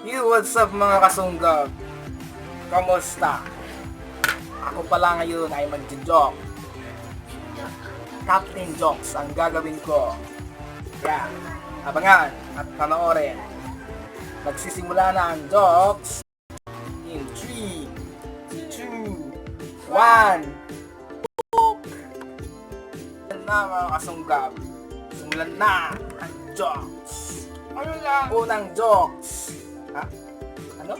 What's up mga kasunggab? Kamusta? Ako pala ngayon ay magjo-joke. Captain Jokes ang gagawin ko. Kaya, abangan at panoorin. Magsisimula na ang jokes in 3, 2, 1. Yan na mga kasunggab. Simulan na ang jokes. Ano lang? Unang jokes. Ha? Ano?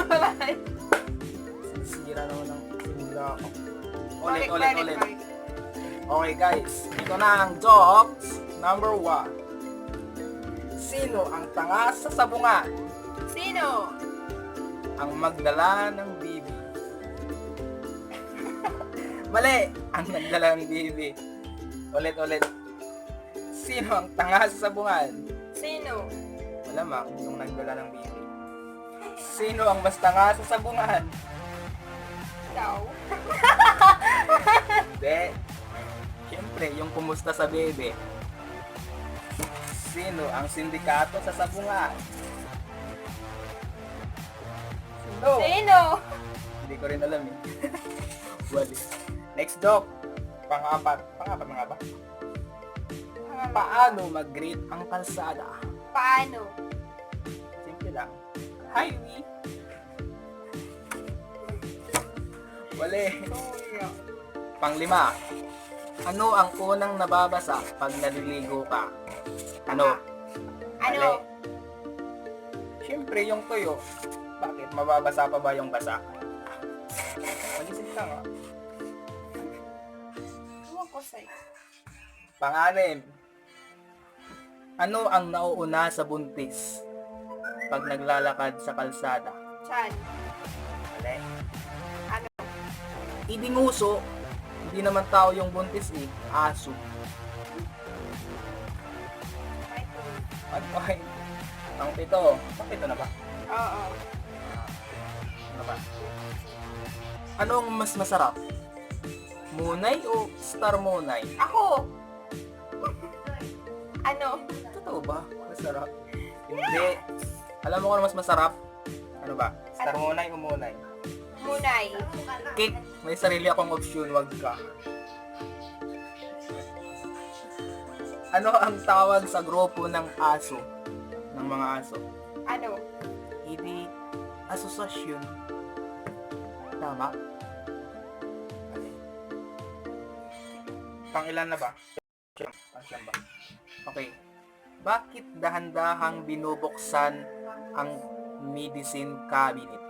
Wala. Sisira naman ang simula ko. Balik. Ulit. Okay guys, ito na ang jokes number 1. Sino ang tanga sa sabungan? Sino? Ang magdala ng bibi. Mali! Ang nagdala ng bibi. Ulit. Sino ang tanga sa sabungan? Sino? Malamang yung nagdala ng bibi. Sino ang mas tanga sa sabungan? Ikaw? Hindi. Siyempre, yung kumusta sa bebe. Sino ang sindikato sa sabungan? Sino? Hindi ko rin alam eh. Wali. Next joke. Pang-apat na nga ba? Paano mag-greet ang kalsada? Paano? Simple lang. Hi, we. Wali. Pang-5. Ano ang unang nababasa pag naliligo ka? Ano? Ano? Mali. Siyempre, yung tuyo. Bakit? Mababasa pa ba yung basa? Mag-isip ka nga. Ewan ko sa'yo. Pang-6. Ano ang nauuna sa buntis pag naglalakad sa kalsada? Chan. Mali. Ano? Idinguso. Hindi naman tao yung buntis eh. Aso. May two. At point. Ang 7. Ito na ba? Oo. Ano ba? Anong mas masarap? Munay o star munay? Ako! Ano? Totoo ba? Masarap? Hindi. Alam mo kung ano mas masarap? Ano ba? Star munay o munay? Munay. Cake. May sarili akong option, wag ka. Ano ang tawag sa grupo ng aso? Ng mga aso? Ano? Hindi asosasyon. Tama? Pang-ilan na ba? Pang-siyam ba? Okay. Bakit dahan-dahang binubuksan ang medicine cabinet?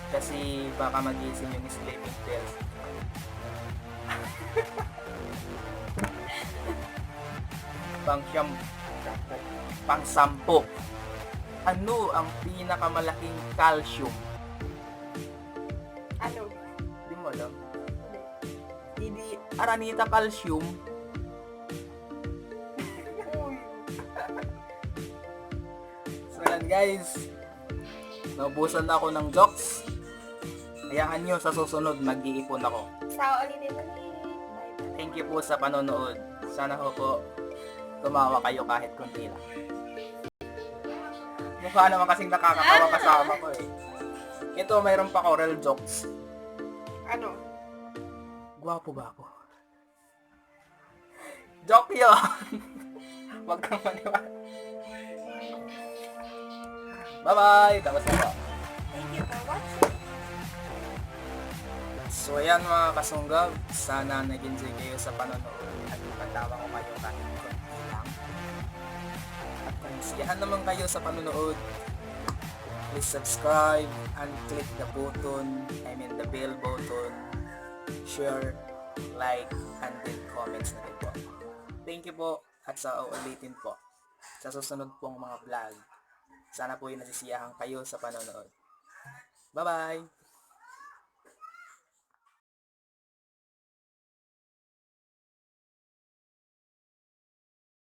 Kasi baka magising yung sleeping pills. Pang-siyam. Pang-sampo. Ano ang pinakamalaking calcium? Ano? Hindi mo alam. Hindi Aranita calcium. So yan guys. Naubusan na ako ng jokes. Hayaan nyo sa susunod mag-iipon ako. Sa ulitin ulit. Bye-bye. Thank you po sa panonood. Sana po tumawa kayo kahit kunti lang. Mukha naman kasing nakakatawa kasama ko eh. Ito, mayroon pa ko real jokes. Ano? Gwapo ba ako? Joke yun! Huwag kang maniwala. Bye-bye! Tapos na po. Thank you for watching. So ayan mga kasunggab, sana nag-enjoy kayo sa panonood at ipatawa ko kayo kahit konti lang. At kung siyahan naman kayo sa panonood, please subscribe and click the button, the bell button, share, like, and then comments na rin po. Thank you po at sa uulitin po sa susunod pong mga vlog. Sana po yung nasisiyahan kayo sa panonood. Bye-bye!